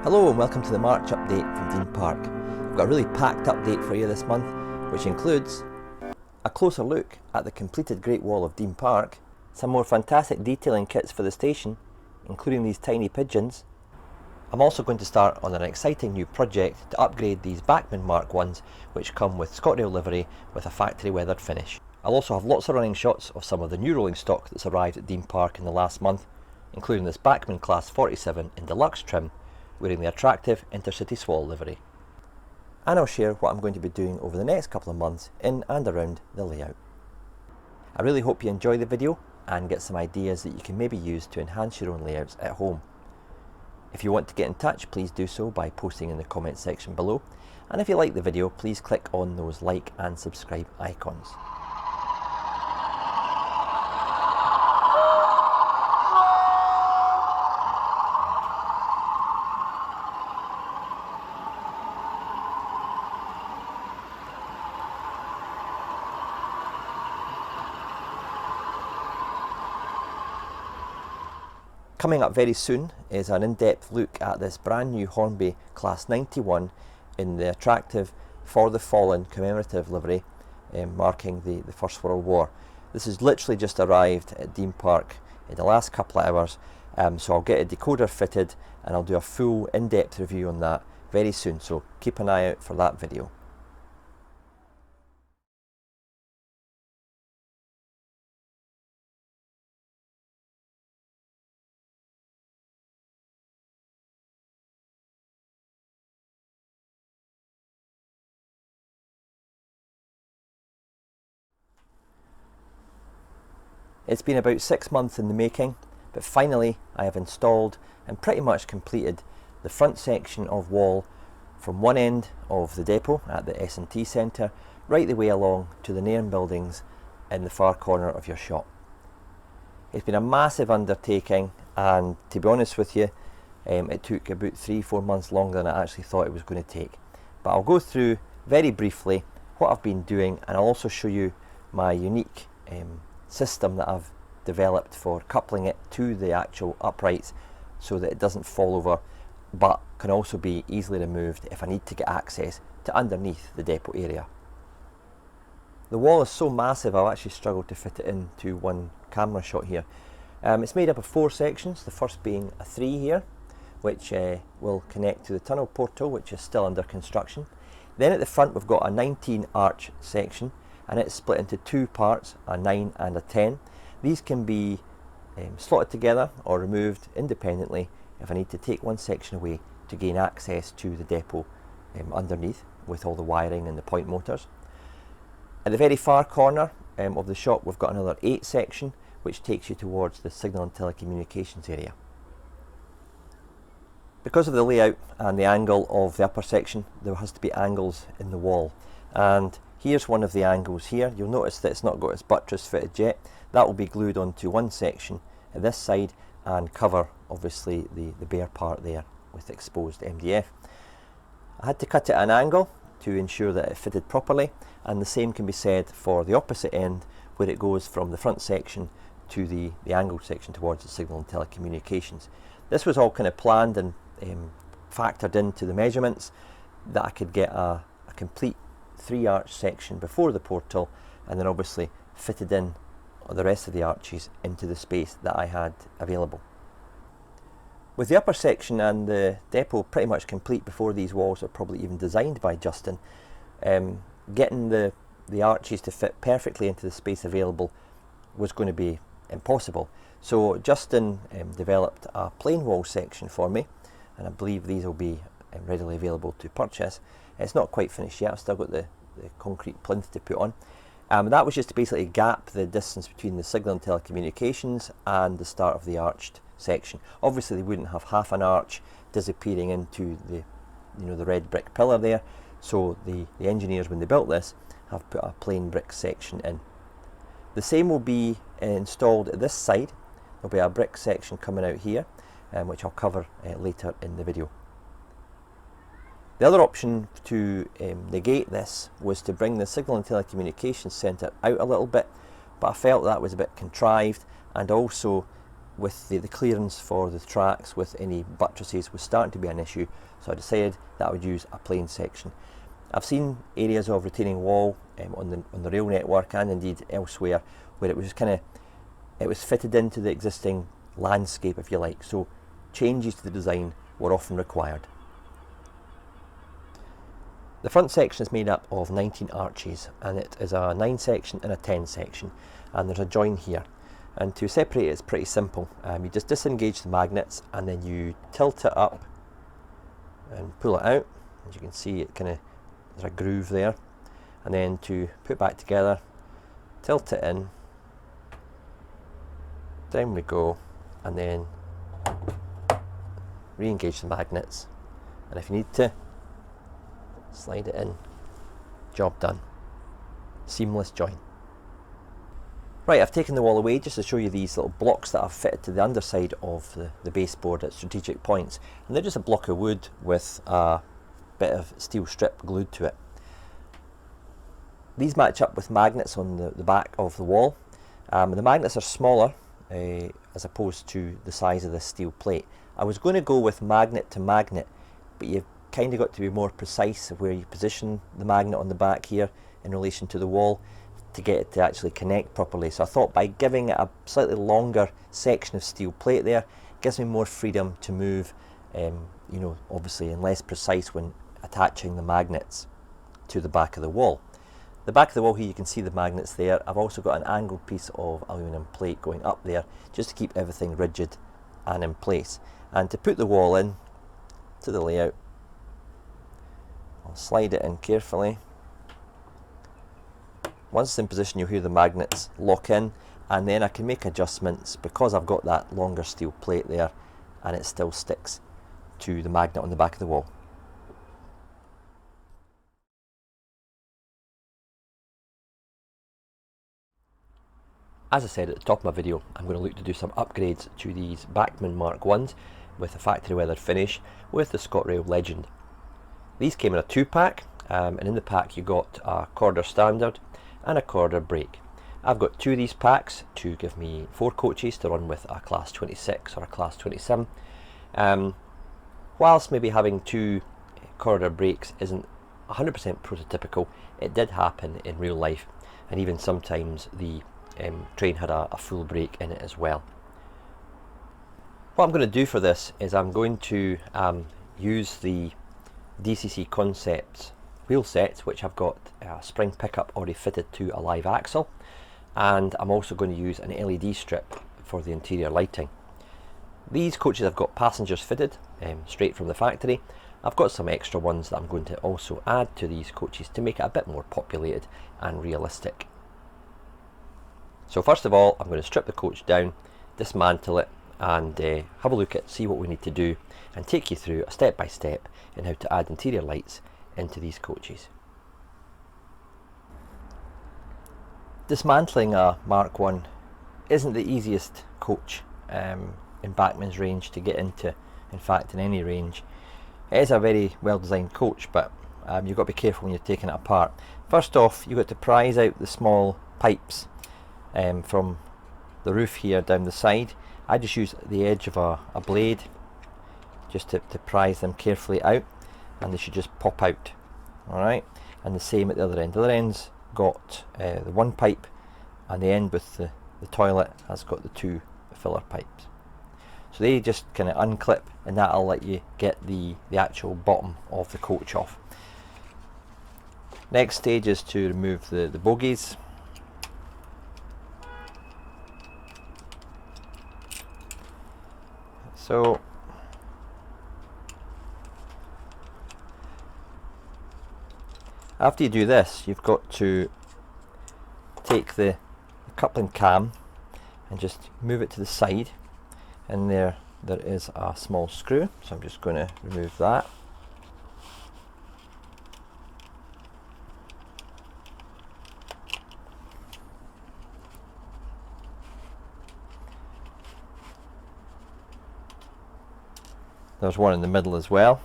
Hello and welcome to the March update from Dean Park. I've got a really packed update for you this month, which includes a closer look at the completed Great Wall of Dean Park, some more fantastic detailing kits for the station, including these tiny pigeons. I'm also going to start on an exciting new project to upgrade these Bachmann Mark 1s, which come with ScotRail livery with a factory weathered finish. I'll also have lots of running shots of some of the new rolling stock that's arrived at Dean Park in the last month, including this Bachmann Class 47 in deluxe trim, wearing the attractive Intercity Swall livery. And I'll share what I'm going to be doing over the next couple of months in and around the layout. I really hope you enjoy the video and get some ideas that you can maybe use to enhance your own layouts at home. If you want to get in touch, please do so by posting in the comment section below, and if you like the video, please click on those like and subscribe icons. Coming up very soon is an in-depth look at this brand new Hornby Class 91 in the attractive For the Fallen commemorative livery, marking the First World War. This has literally just arrived at Dean Park in the last couple of hours, so I'll get a decoder fitted and I'll do a full in-depth review on that very soon, so keep an eye out for that video. It's been about 6 months in the making, but finally I have installed and pretty much completed the front section of wall from one end of the depot at the S&T centre right the way along to the Nairn buildings in the far corner of your shop. It's been a massive undertaking, and to be honest with you, it took about 3-4 months longer than I actually thought it was going to take. But I'll go through very briefly what I've been doing, and I'll also show you my unique system that I've developed for coupling it to the actual uprights so that it doesn't fall over, but can also be easily removed if I need to get access to underneath the depot area. The wall is so massive I've actually struggled to fit it into one camera shot here. It's made up of 4 sections, the first being a 3 here, which will connect to the tunnel portal, which is still under construction. Then at the front we've got a 19 arch section, and it's split into 2 parts, a 9 and a 10. These can be slotted together or removed independently if I need to take one section away to gain access to the depot underneath with all the wiring and the point motors. At the very far corner of the shop we've got another 8 section, which takes you towards the signal and telecommunications area. Because of the layout and the angle of the upper section, there has to be angles in the wall, and here's one of the angles here. You'll notice that it's not got its buttress fitted yet. That will be glued onto one section at this side and cover obviously the bare part there with exposed MDF. I had to cut it at an angle to ensure that it fitted properly, and the same can be said for the opposite end where it goes from the front section to the angled section towards the signal and telecommunications. This was all kind of planned and factored into the measurements, that I could get a complete 3 arch section before the portal, and then obviously fitted in the rest of the arches into the space that I had available. With the upper section and the depot pretty much complete before these walls are probably even designed by Justin, getting the arches to fit perfectly into the space available was going to be impossible. So Justin developed a plain wall section for me, and I believe these will be readily available to purchase. It's not quite finished yet, I've still got the concrete plinth to put on. That was just to basically gap the distance between the signal and telecommunications and the start of the arched section. Obviously they wouldn't have half an arch disappearing into the red brick pillar there, so the engineers, when they built this, have put a plain brick section in. The same will be installed at this side. There'll be a brick section coming out here, which I'll cover later in the video. The other option to negate this was to bring the signal and telecommunications centre out a little bit, but I felt that was a bit contrived, and also with the clearance for the tracks with any buttresses was starting to be an issue, so I decided that I would use a plain section. I've seen areas of retaining wall on the rail network and indeed elsewhere where it was just it was fitted into the existing landscape, if you like, so changes to the design were often required. The front section is made up of 19 arches, and it is a 9 section and a 10 section, and there's a join here. And to separate it is pretty simple. You just disengage the magnets and then you tilt it up and pull it out. As you can see, there's a groove there. And then to put it back together, tilt it in, down we go, and then re-engage the magnets. And if you need to, slide it in. Job done. Seamless join. Right, I've taken the wall away just to show you these little blocks that I've fitted to the underside of the baseboard at strategic points. And they're just a block of wood with a bit of steel strip glued to it. These match up with magnets on the back of the wall. The magnets are smaller as opposed to the size of the steel plate. I was going to go with magnet to magnet, but you've kind of got to be more precise of where you position the magnet on the back here in relation to the wall to get it to actually connect properly. So I thought by giving it a slightly longer section of steel plate there, it gives me more freedom to move, you know, obviously, and less precise when attaching the magnets to the back of the wall. The back of the wall here, you can see the magnets there. I've also got an angled piece of aluminium plate going up there just to keep everything rigid and in place. And to put the wall in to the layout, I'll slide it in carefully. Once it's in position, you'll hear the magnets lock in, and then I can make adjustments because I've got that longer steel plate there and it still sticks to the magnet on the back of the wall. As I said at the top of my video, I'm going to look to do some upgrades to these Bachmann Mark 1s with a factory weathered finish with the ScotRail Legend. These came in a 2-pack, and in the pack you got a Corder Standard and a Corder Brake. I've got 2 of these packs to give me 4 coaches to run with a Class 26 or a Class 27. Whilst maybe having 2 Corder brakes isn't 100% prototypical, it did happen in real life, and even sometimes the train had a full brake in it as well. What I'm going to do for this is I'm going to use the DCC Concepts wheel sets, which I've got a spring pickup already fitted to a live axle, and I'm also going to use an LED strip for the interior lighting. These coaches have got passengers fitted straight from the factory. I've got some extra ones that I'm going to also add to these coaches to make it a bit more populated and realistic. So first of all, I'm going to strip the coach down, dismantle it, and have a look at, see what we need to do, and take you through a step by step in how to add interior lights into these coaches. Dismantling a Mark 1 isn't the easiest coach in Bachmann's range to get into, in fact in any range. It is a very well designed coach, but you've got to be careful when you're taking it apart. First off, you've got to prise out the small pipes from the roof here down the side. I just use the edge of a blade just to prise them carefully out, and they should just pop out. Alright, and the same at the other end. The other end's got the 1 pipe, and the end with the toilet has got the 2 filler pipes. So they just kind of unclip, and that'll let you get the actual bottom of the coach off. Next stage is to remove the bogies. So after you do this, you've got to take the coupling cam and just move it to the side, and there is a small screw, so I'm just going to remove that. There's one in the middle as well.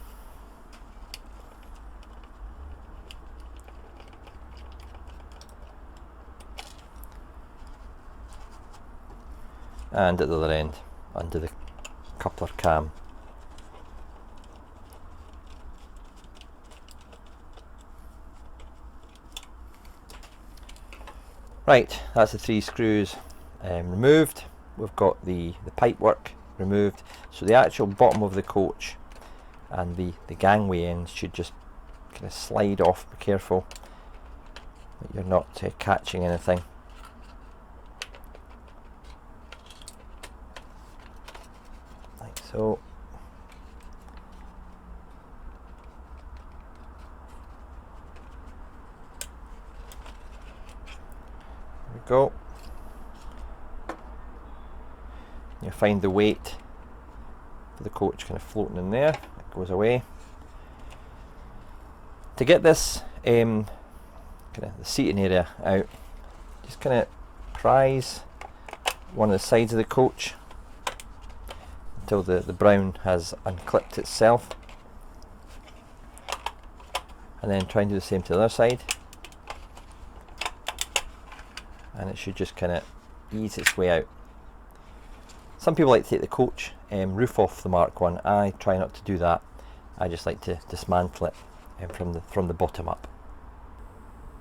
And at the other end. under the coupler cam. Right, that's the 3 screws removed. We've got the pipe work removed, so the actual bottom of the coach and the gangway ends should just kind of slide off. Be careful that you're not catching anything. Like so. There we go. You find the weight for the coach kind of floating in there. It goes away. To get this kind of the seating area out, just kind of prise one of the sides of the coach until the brown has unclipped itself, and then try and do the same to the other side, and it should just kind of ease its way out. Some people like to take the coach roof off the Mark 1. I try not to do that. I just like to dismantle it from the bottom up.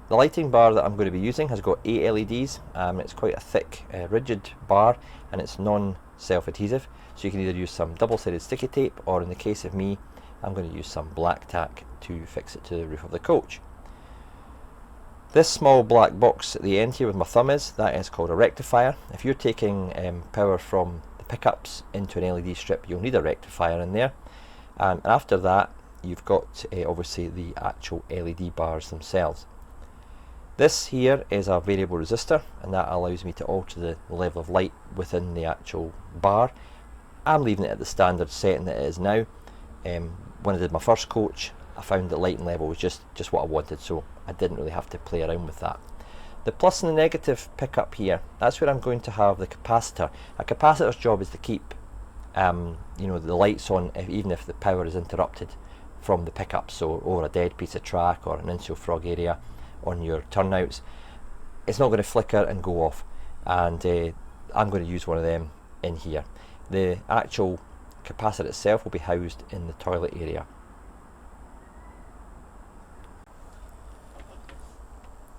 The lighting bar that I'm going to be using has got 8 LEDs. It's quite a thick, rigid bar, and it's non-self-adhesive, so you can either use some double-sided sticky tape, or in the case of me, I'm going to use some black tack to fix it to the roof of the coach. This small black box at the end here with my thumb that is called a rectifier. If you're taking power from the pickups into an LED strip, you'll need a rectifier in there. And after that, you've got obviously the actual LED bars themselves. This here is a variable resistor, and that allows me to alter the level of light within the actual bar. I'm leaving it at the standard setting that it is now. When I did my first coach, I found that lighting level was just what I wanted, so I didn't really have to play around with that. The plus and the negative pickup here, that's where I'm going to have the capacitor. A capacitor's job is to keep you know, the lights on even if the power is interrupted from the pickup, so over a dead piece of track or an insular frog area on your turnouts. It's not going to flicker and go off, and I'm going to use one of them in here. The actual capacitor itself will be housed in the toilet area.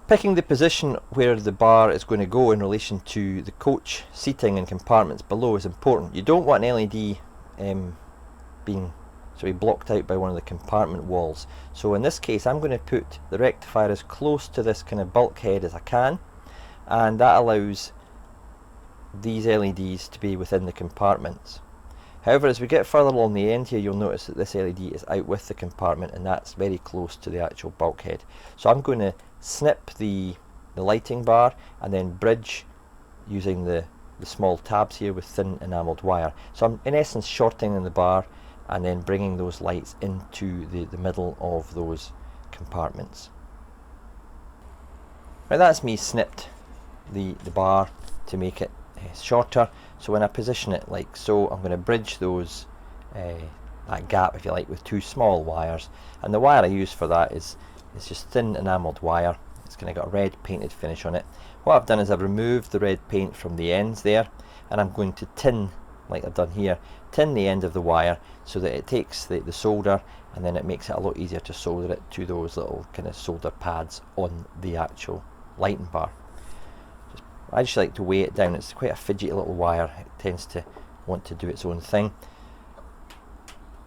Picking the position where the bar is going to go in relation to the coach seating and compartments below is important. You don't want an LED being sort of blocked out by one of the compartment walls. So in this case, I'm going to put the rectifier as close to this kind of bulkhead as I can, and that allows these LEDs to be within the compartments. However, as we get further along the end here, you'll notice that this LED is out with the compartment, and that's very close to the actual bulkhead. So I'm going to snip the lighting bar and then bridge using the small tabs here with thin enamelled wire. So I'm in essence shortening the bar and then bringing those lights into the middle of those compartments. Right, that's me snipped the bar to make it shorter. So when I position it like so, I'm going to bridge those that gap, if you like, with 2 small wires, and the wire I use for that is just thin enamelled wire. It's kind of got a red painted finish on it. What I've done is I've removed the red paint from the ends there, and I'm going to tin, like I've done here, tin the end of the wire so that it takes the solder, and then it makes it a lot easier to solder it to those little kind of solder pads on the actual lighting bar. I just like to weigh it down. It's quite a fidgety little wire. It tends to want to do its own thing.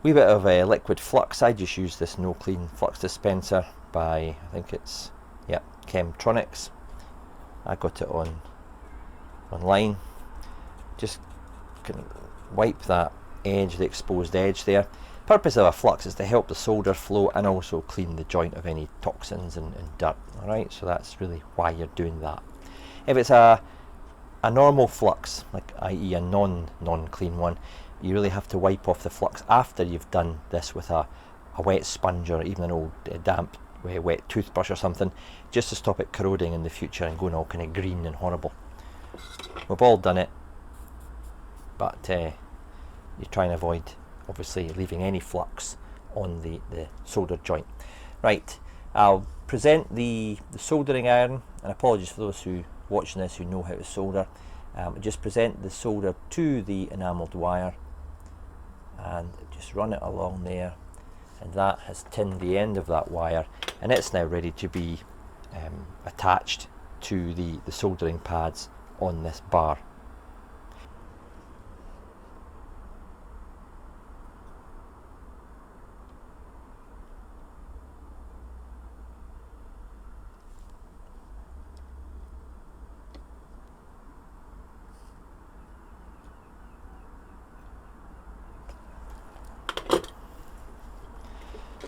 Wee bit of liquid flux. I just use this No Clean flux dispenser by, I think it's, yeah, Chemtronics. I got it online. Just can wipe that edge, the exposed edge there. Purpose of a flux is to help the solder flow and also clean the joint of any toxins and dirt. Alright, so that's really why you're doing that. If it's a normal flux, like i.e. a non-clean one, you really have to wipe off the flux after you've done this with a wet sponge or even an old damp wet toothbrush or something, just to stop it corroding in the future and going all kind of green and horrible. We've all done it, but you try and avoid obviously leaving any flux on the solder joint. Right, I'll present the soldering iron, and apologies for those who watching this who know how to solder. Just present the solder to the enamelled wire and just run it along there, and that has tinned the end of that wire, and it's now ready to be attached to the soldering pads on this bar.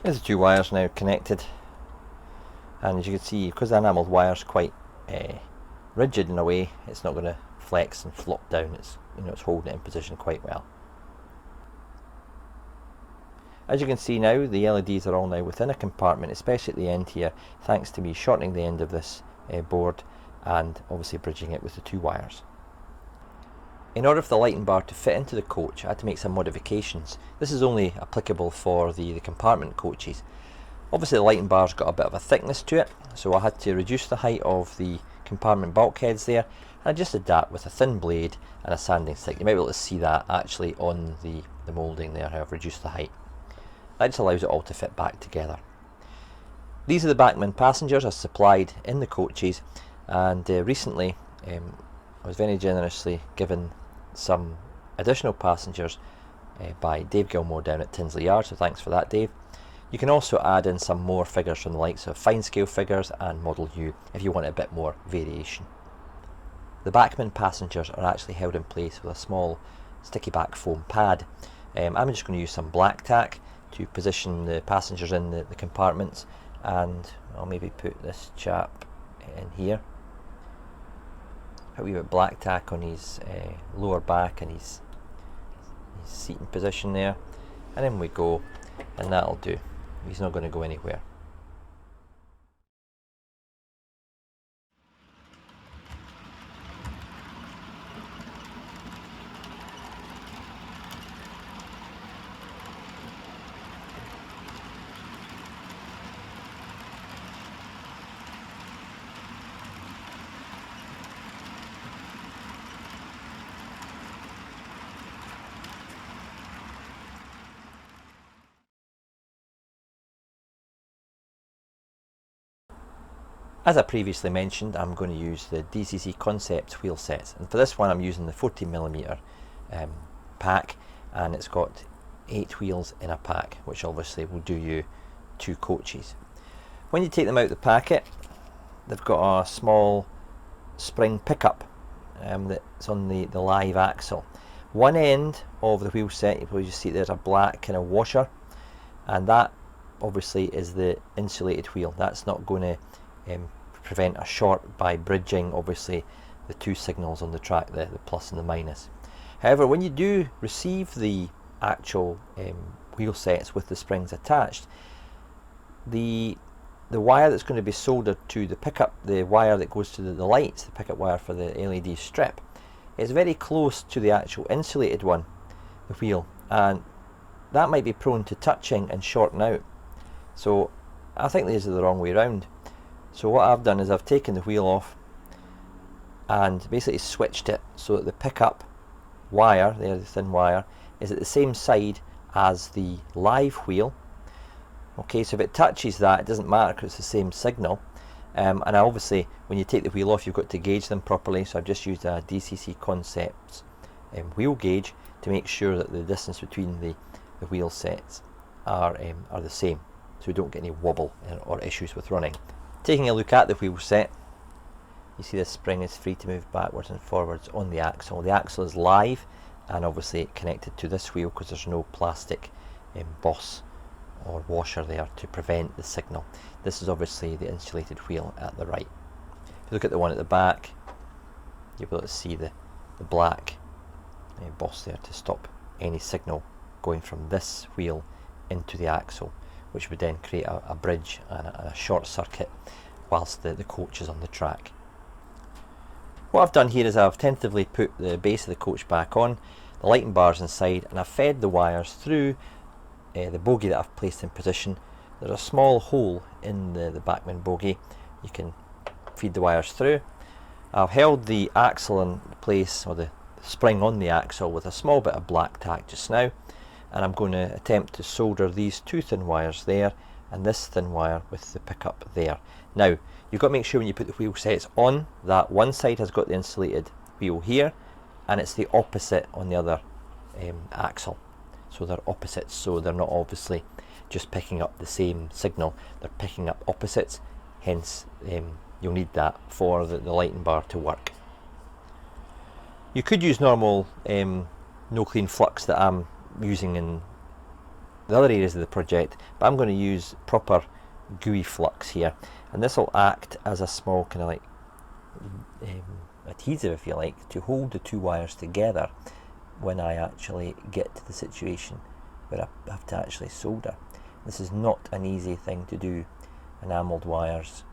There's the two wires now connected, and as you can see, because the enamelled wire is quite rigid in a way, it's not going to flex and flop down. It's it's holding it in position quite well. As you can see now, the LEDs are all now within a compartment, especially at the end here, thanks to me shortening the end of this board and obviously bridging it with the two wires. In order for the lighting bar to fit into the coach, I had to make some modifications. This is only applicable for the compartment coaches. Obviously the lighting bar's got a bit of a thickness to it, so I had to reduce the height of the compartment bulkheads there, and I just did that with a thin blade and a sanding stick. You might be able to see that actually on the moulding there, how I've reduced the height. That just allows it all to fit back together. These are the backman passengers as supplied in the coaches, and recently I was very generously given some additional passengers by Dave Gilmore down at Tinsley Yard, so thanks for that, Dave. You can also add in some more figures from the likes of fine scale figures and Model U if you want a bit more variation. The backman passengers are actually held in place with a small sticky back foam pad. I'm just going to use some black tack to position the passengers in the compartments, and I'll maybe put this chap in here. A wee bit of black tack on his lower back and his seating position there, and in we go, and that'll do. He's not going to go anywhere. As I previously mentioned, I'm going to use the DCC Concept wheel sets, and for this one I'm using the 40mm pack, and it's got 8 wheels in a pack, which obviously will do you 2 coaches. When you take them out of the packet, they've got a small spring pickup that's on the live axle. One end of the wheel set, you probably see there's a black kind of washer, and that obviously is the insulated wheel. That's not going to prevent a short by bridging obviously the two signals on the track, the plus and the minus. However, when you do receive the actual wheel sets with the springs attached, the wire that's going to be soldered to the pickup, the wire that goes to the lights, the pickup wire for the LED strip, is very close to the actual insulated one, the wheel, and that might be prone to touching and shorting out. So I think these are the wrong way around. So what I've done is I've taken the wheel off and basically switched it so that the pickup wire, there, the thin wire, is at the same side as the live wheel. Okay, so if it touches that, it doesn't matter because it's the same signal. And obviously when you take the wheel off, you've got to gauge them properly, so I've just used a DCC Concepts wheel gauge to make sure that the distance between the wheel sets are the same, so we don't get any wobble or issues with running. Taking a look at the wheel set, you see this spring is free to move backwards and forwards on the axle. The axle is live and obviously connected to this wheel because there's no plastic boss or washer there to prevent the signal. This is obviously the insulated wheel at the right. If you look at the one at the back, you'll be able to see the black boss there to stop any signal going from this wheel into the axle, which would then create a bridge and a short circuit whilst the coach is on the track. What I've done here is I've tentatively put the base of the coach back on, the lighting bars inside, and I've fed the wires through the bogie that I've placed in position. There's a small hole in the backman bogie. You can feed the wires through. I've held the axle in place, or the spring on the axle, with a small bit of black tack just now, and I'm going to attempt to solder these two thin wires there and this thin wire with the pickup there. Now you've got to make sure when you put the wheel sets on that one side has got the insulated wheel here and it's the opposite on the other axle, so they're opposites, so they're not obviously just picking up the same signal, they're picking up opposites, hence you'll need that for the lighting bar to work. You could use normal no clean flux that I'm using in the other areas of the project, but I'm going to use proper gooey flux here, and this will act as a small kind of like adhesive, if you like, to hold the two wires together when I actually get to the situation where I have to actually solder. This is not an easy thing to do. Enamelled wires,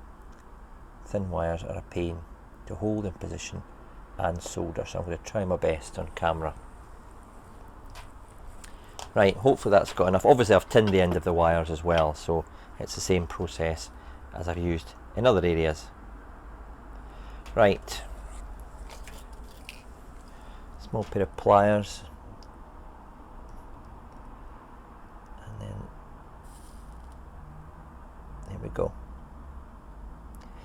thin wires are a pain to hold in position and solder, so I'm going to try my best on camera. Right, hopefully that's got enough. Obviously I've tinned the end of the wires as well, so it's the same process as I've used in other areas. Right, small pair of pliers, and then there we go.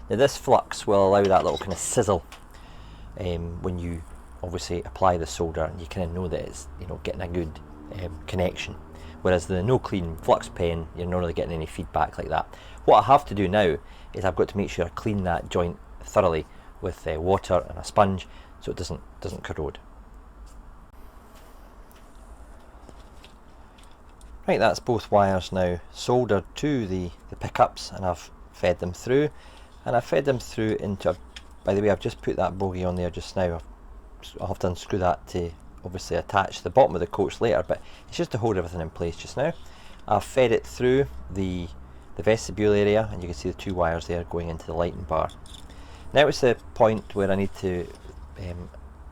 Now this flux will allow that little kind of sizzle when you obviously apply the solder, and you kind of know that it's, you know, getting a good connection, whereas the no clean flux pen, you're not really getting any feedback like that. What I have to do now is I've got to make sure I clean that joint thoroughly with water and a sponge so it doesn't corrode. Right, that's both wires now soldered to the pickups, and I've fed them through, and I've fed them through into by the way, I've just put that bogie on there just now. I'll have to unscrew that to obviously attach the bottom of the coach later, but it's just to hold everything in place just now. I've fed it through the vestibule area, and you can see the two wires there going into the lighting bar. Now it's the point where I need to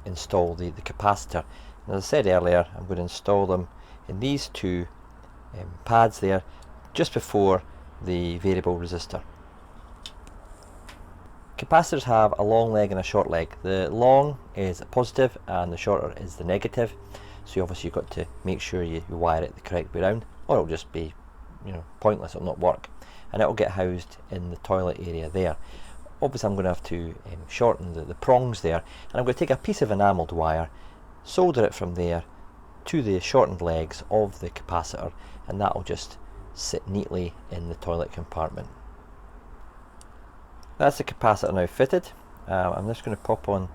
install the capacitor, and as I said earlier, I'm going to install them in these two pads there just before the variable resistor. Capacitors have a long leg and a short leg. The long is positive and the shorter is the negative, so obviously you've got to make sure you wire it the correct way around, or it'll just be, you know, pointless, it'll not work, and it'll get housed in the toilet area there. Obviously I'm going to have to shorten the prongs there, and I'm going to take a piece of enamelled wire, solder it from there to the shortened legs of the capacitor, and that will just sit neatly in the toilet compartment. That's the capacitor now fitted. I'm just going to pop on.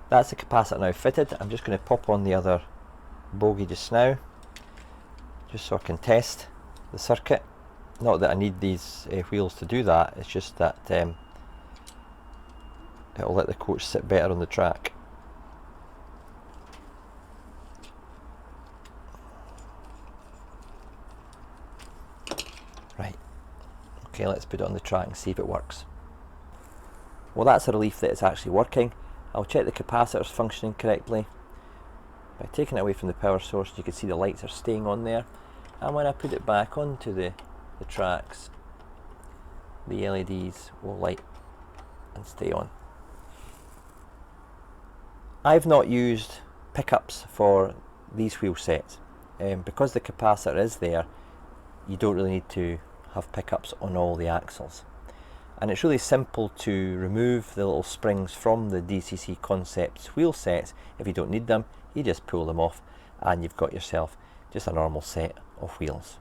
That's the capacitor now fitted. I'm just going to pop on the other bogie just now, just so I can test the circuit. Not that I need these wheels to do that, it's just that it'll let the coach sit better on the track. Right. Okay, let's put it on the track and see if it works. Well, that's a relief that it's actually working. I'll check the capacitor's functioning correctly. By taking it away from the power source, you can see the lights are staying on there. And when I put it back onto the tracks, the LEDs will light and stay on. I've not used pickups for these wheel sets. Because the capacitor is there, you don't really need to have pickups on all the axles, and it's really simple to remove the little springs from the DCC Concepts wheel sets. If you don't need them, you just pull them off and you've got yourself just a normal set of wheels.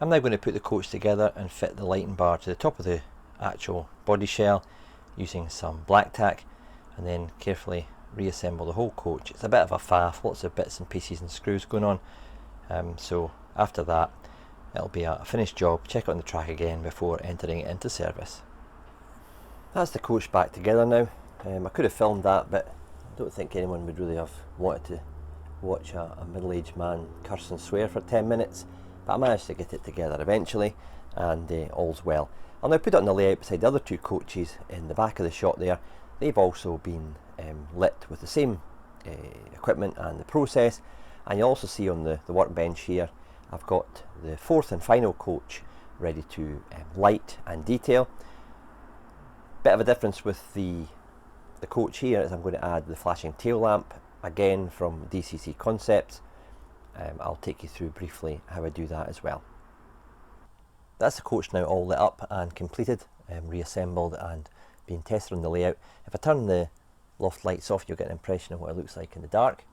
I'm now going to put the coach together and fit the lighting bar to the top of the actual body shell using some black tack, and then carefully reassemble the whole coach. It's a bit of a faff, lots of bits and pieces and screws going on, so after that it'll be a finished job. Check it on the track again before entering it into service. That's the coach back together now. I could have filmed that, but I don't think anyone would really have wanted to watch a middle-aged man curse and swear for 10 minutes, but I managed to get it together eventually, and all's well. I'll now put it on the layout beside the other two coaches in the back of the shot there. They've also been lit with the same equipment and the process, and you'll also see on the workbench here I've got the fourth and final coach ready to light and detail. Bit of a difference with the coach here is I'm going to add the flashing tail lamp, again from DCC Concepts. I'll take you through briefly how I do that as well. That's the coach now all lit up and completed, reassembled and being tested on the layout. If I turn the loft lights off, you'll get an impression of what it looks like in the dark.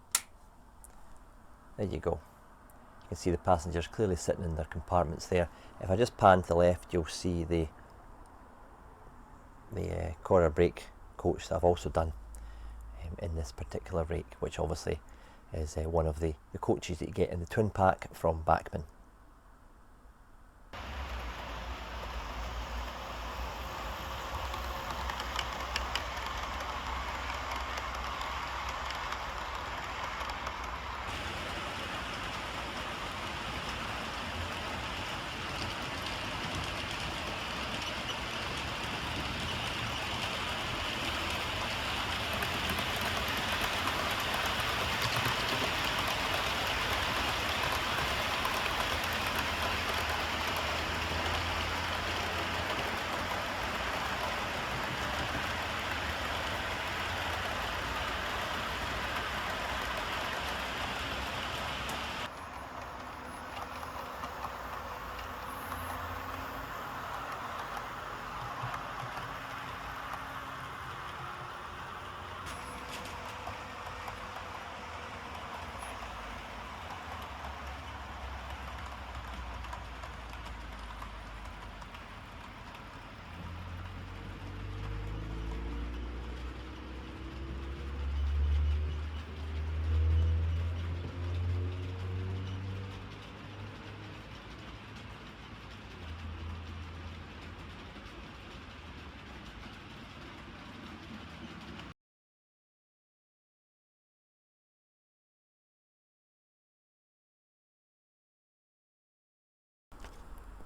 There you go. You can see the passengers clearly sitting in their compartments there. If I just pan to the left, you'll see the corner brake coach that I've also done in this particular rake, which obviously is one of the coaches that you get in the twin pack from Bachmann.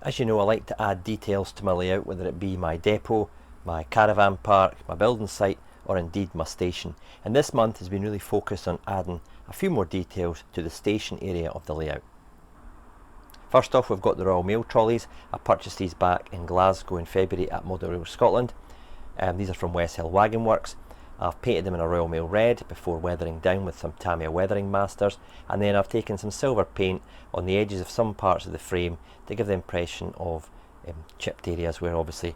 As you know, I like to add details to my layout, whether it be my depot, my caravan park, my building site, or indeed my station. And this month has been really focused on adding a few more details to the station area of the layout. First off, we've got the Royal Mail trolleys. I purchased these back in Glasgow in February at Model Rail Scotland. These are from West Hill Wagon Works. I've painted them in a Royal Mail red before weathering down with some Tamiya weathering masters, and then I've taken some silver paint on the edges of some parts of the frame to give the impression of chipped areas where obviously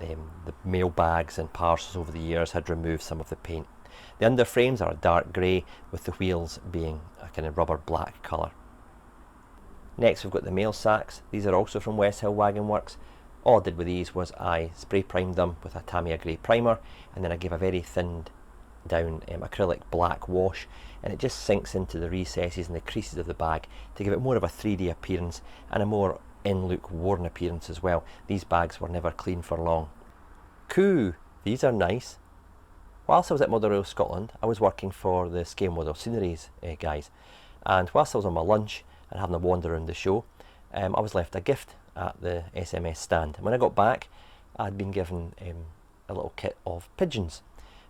the mail bags and parcels over the years had removed some of the paint. The underframes are a dark grey with the wheels being a kind of rubber black colour. Next we've got the mail sacks. These are also from West Hill Wagon Works. All I did with these was I spray primed them with a Tamiya grey primer, and then I gave a very thinned down acrylic black wash, and it just sinks into the recesses and the creases of the bag to give it more of a 3D appearance and a more in-look worn appearance as well. These bags were never clean for long. Cool, these are nice. Whilst I was at Model Rail Scotland, I was working for the Scale Model Sceneries guys, and whilst I was on my lunch and having a wander around the show, I was left a gift at the SMS stand. And when I got back, I'd been given a little kit of pigeons,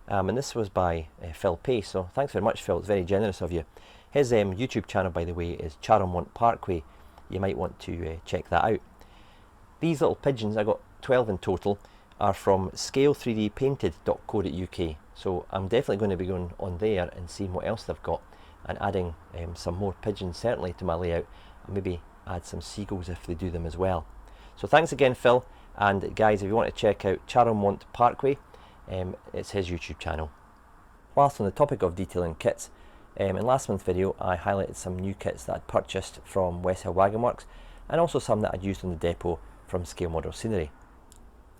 and this was by Phil Pace, so thanks very much, Phil, it's very generous of you. His YouTube channel, by the way, is Charlemont Parkway. You might want to check that out. These little pigeons, I got 12 in total, are from scale3dpainted.co.uk, so I'm definitely going to be going on there and seeing what else they've got and adding some more pigeons certainly to my layout, and maybe add some seagulls if they do them as well. So thanks again, Phil, and guys, if you want to check out Charlemont Parkway, it's his YouTube channel. Whilst on the topic of detailing kits, in last month's video I highlighted some new kits that I'd purchased from West Hill Wagon Works, and also some that I'd used on the depot from Scale Model Scenery.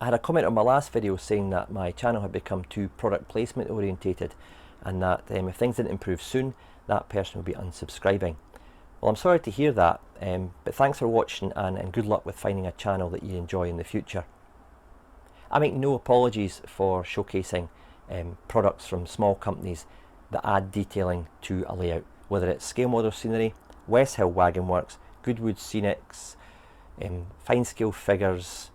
I had a comment on my last video saying that my channel had become too product placement orientated, and that if things didn't improve soon, that person would be unsubscribing. Well, I'm sorry to hear that, but thanks for watching, and good luck with finding a channel that you enjoy in the future. I make no apologies for showcasing products from small companies that add detailing to a layout, whether it's Scale Model Scenery, West Hill Wagon Works, Goodwood Scenics, Fine Scale Figures,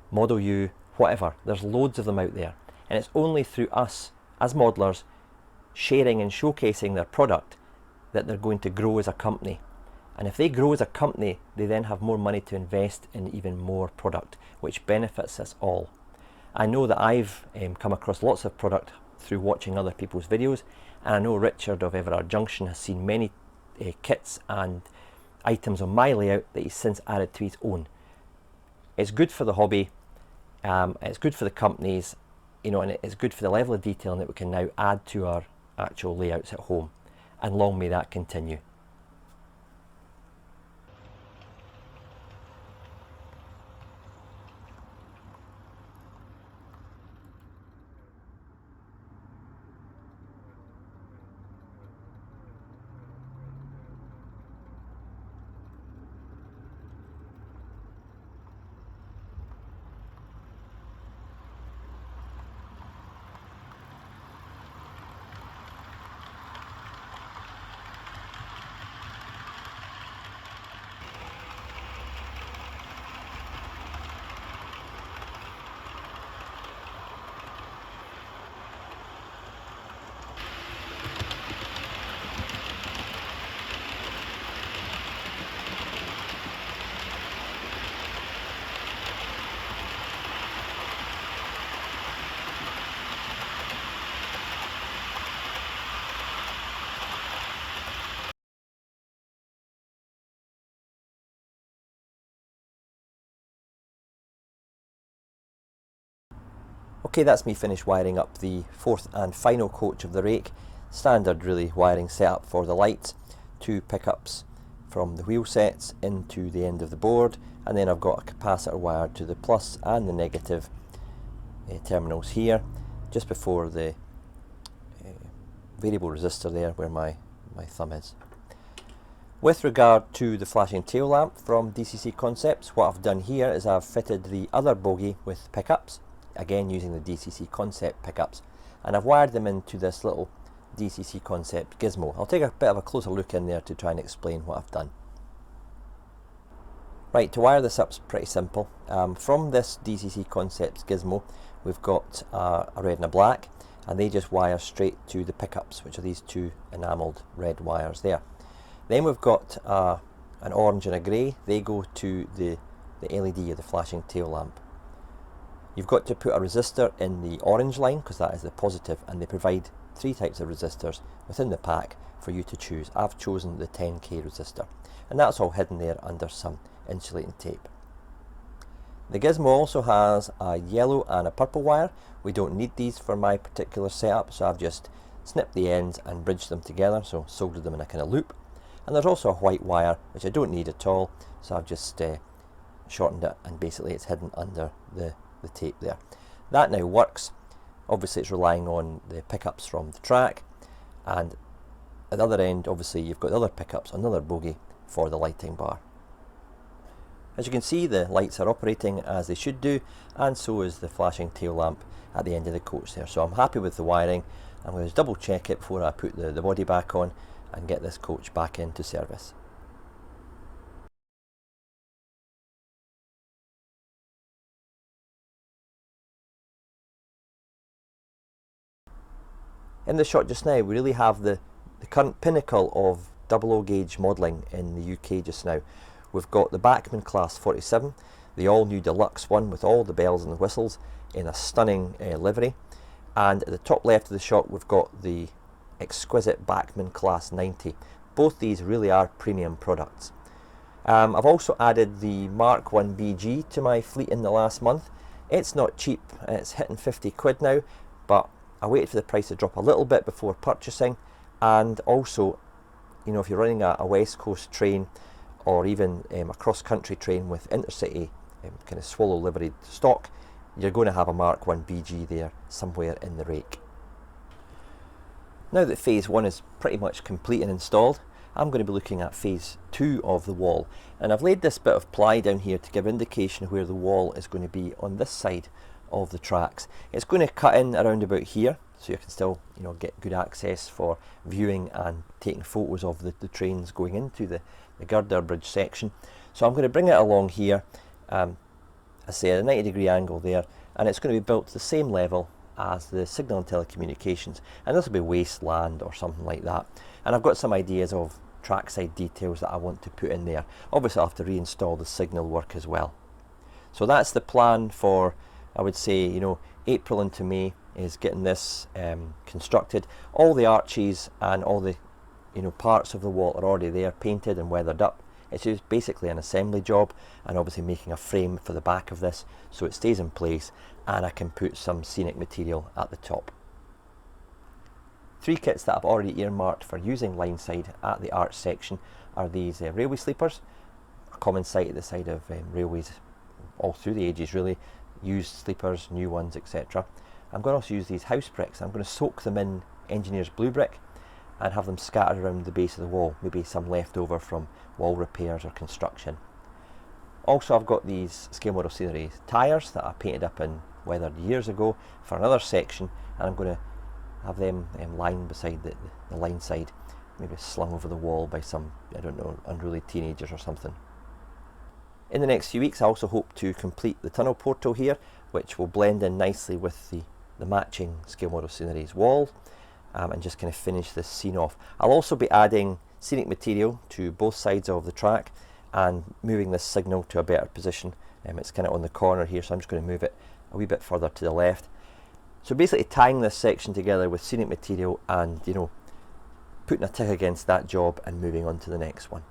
Model U, whatever. There's loads of them out there, and it's only through us as modelers sharing and showcasing their product that they're going to grow as a company. And if they grow as a company, they then have more money to invest in even more product, which benefits us all. I know that I've come across lots of product through watching other people's videos, and I know Richard of Everard Junction has seen many kits and items on my layout that he's since added to his own. It's good for the hobby, it's good for the companies, you know, and it's good for the level of detailing that we can now add to our actual layouts at home, and long may that continue. Okay, that's me finished wiring up the fourth and final coach of the rake. Standard really wiring setup for the lights. 2 pickups from the wheel sets into the end of the board, and then I've got a capacitor wired to the plus and the negative terminals here, just before the variable resistor there where my thumb is. With regard to the flashing tail lamp from DCC Concepts, what I've done here is I've fitted the other bogie with pickups, again using the DCC Concept pickups, and I've wired them into this little DCC Concept gizmo. I'll take a bit of a closer look in there to try and explain what I've done. Right, to wire this up is pretty simple. From this DCC Concepts gizmo, we've got a red and a black, and they just wire straight to the pickups, which are these 2 enamelled red wires there. Then we've got an orange and a grey. They go to the LED of the flashing tail lamp. You've got to put a resistor in the orange line because that is the positive, and they provide 3 types of resistors within the pack for you to choose. I've chosen the 10k resistor, and that's all hidden there under some insulating tape. The gizmo also has a yellow and a purple wire. We don't need these for my particular setup, so I've just snipped the ends and bridged them together, so soldered them in a kind of loop. And there's also a white wire which I don't need at all, so I've just shortened it, and basically it's hidden under the tape there. That now works. Obviously it's relying on the pickups from the track, and at the other end obviously you've got the other pickups, another bogie for the lighting bar. As you can see, the lights are operating as they should do, and so is the flashing tail lamp at the end of the coach there. So I'm happy with the wiring. I'm going to double check it before I put the body back on and get this coach back into service. In the shot just now, we really have the current pinnacle of 00 gauge modelling in the UK just now. We've got the Bachmann Class 47, the all new deluxe one with all the bells and whistles in a stunning livery, and at the top left of the shot we've got the exquisite Bachmann Class 90. Both these really are premium products. I've also added the Mark 1 BG to my fleet in the last month. It's not cheap, it's hitting 50 quid now, but I waited for the price to drop a little bit before purchasing. And also, you know, if you're running a West Coast train or even a cross-country train with intercity kind of swallow liveried stock, you're going to have a Mark 1 BG there somewhere in the rake. Now that phase 1 is pretty much complete and installed, I'm going to be looking at phase 2 of the wall, and I've laid this bit of ply down here to give indication where the wall is going to be on this side of the tracks. It's going to cut in around about here, so you can still, you know, get good access for viewing and taking photos of the trains going into the girder bridge section. So I'm going to bring it along here, I say at a 90-degree angle there, and it's going to be built to the same level as the signal and telecommunications, and this will be wasteland or something like that. And I've got some ideas of trackside details that I want to put in there. Obviously I'll have to reinstall the signal work as well. So that's the plan for I would say, you know, April into May is getting this constructed. All the arches and all the, you know, parts of the wall are already there, painted and weathered up. It's just basically an assembly job, and obviously making a frame for the back of this so it stays in place, and I can put some scenic material at the top. 3 kits that I've already earmarked for using line side at the arch section are these railway sleepers, a common sight at the side of railways all through the ages really, used sleepers, new ones, etc. I'm going to also use these house bricks. I'm going to soak them in engineer's blue brick and have them scattered around the base of the wall, maybe some left over from wall repairs or construction. Also, I've got these scale model scenery tyres that I painted up and weathered years ago for another section, and I'm going to have them lying beside the line side, maybe slung over the wall by some, I don't know, unruly teenagers or something. In the next few weeks I also hope to complete the tunnel portal here, which will blend in nicely with the matching scale model sceneries wall, and just kind of finish this scene off. I'll also be adding scenic material to both sides of the track and moving this signal to a better position. It's kind of on the corner here, so I'm just going to move it a wee bit further to the left. So basically tying this section together with scenic material and, you know, putting a tick against that job and moving on to the next one.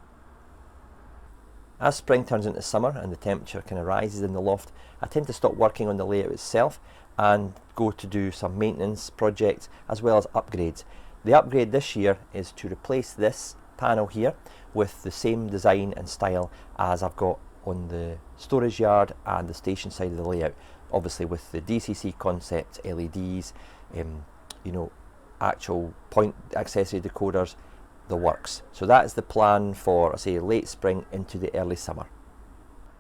As spring turns into summer and the temperature kind of rises in the loft, I tend to stop working on the layout itself and go to do some maintenance projects as well as upgrades. The upgrade this year is to replace this panel here with the same design and style as I've got on the storage yard and the station side of the layout. Obviously with the DCC concept, LEDs, you know, actual point accessory decoders, the works. So that is the plan for, I say, late spring into the early summer.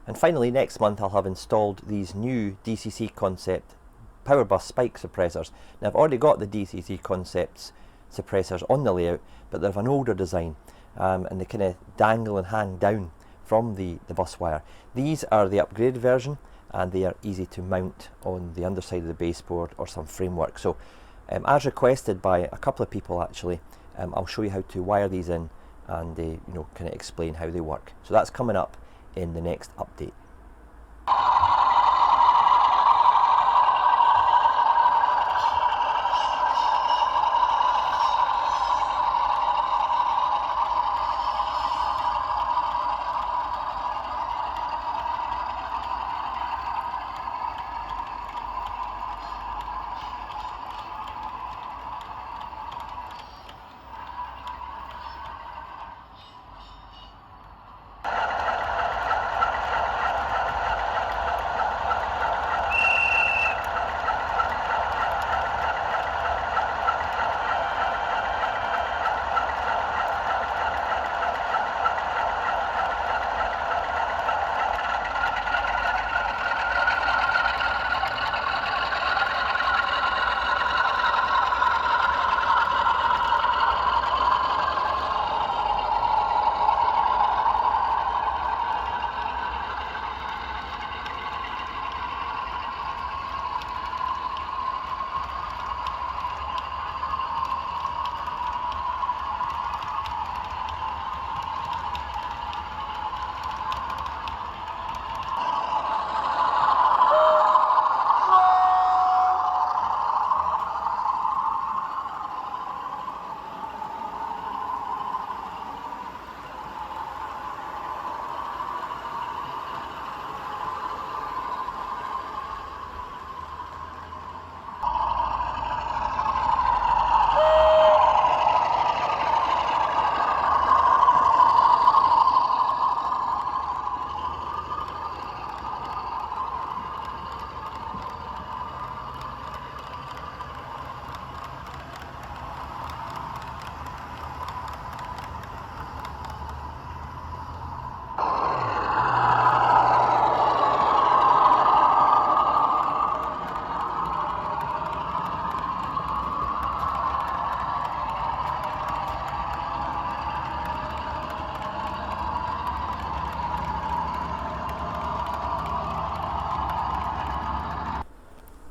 And finally, next month I'll have installed these new DCC concept power bus spike suppressors. Now I've already got the DCC concepts suppressors on the layout, but they're of an older design, and they kind of dangle and hang down from the bus wire. These are the upgraded version, and they are easy to mount on the underside of the baseboard or some framework. So as requested by a couple of people actually, I'll show you how to wire these in and you know, kind of explain how they work. So that's coming up in the next update.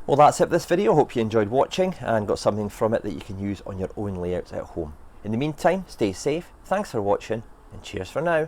Well, that's it for this video. Hope you enjoyed watching and got something from it that you can use on your own layouts at home. In the meantime, stay safe, thanks for watching, and cheers for now.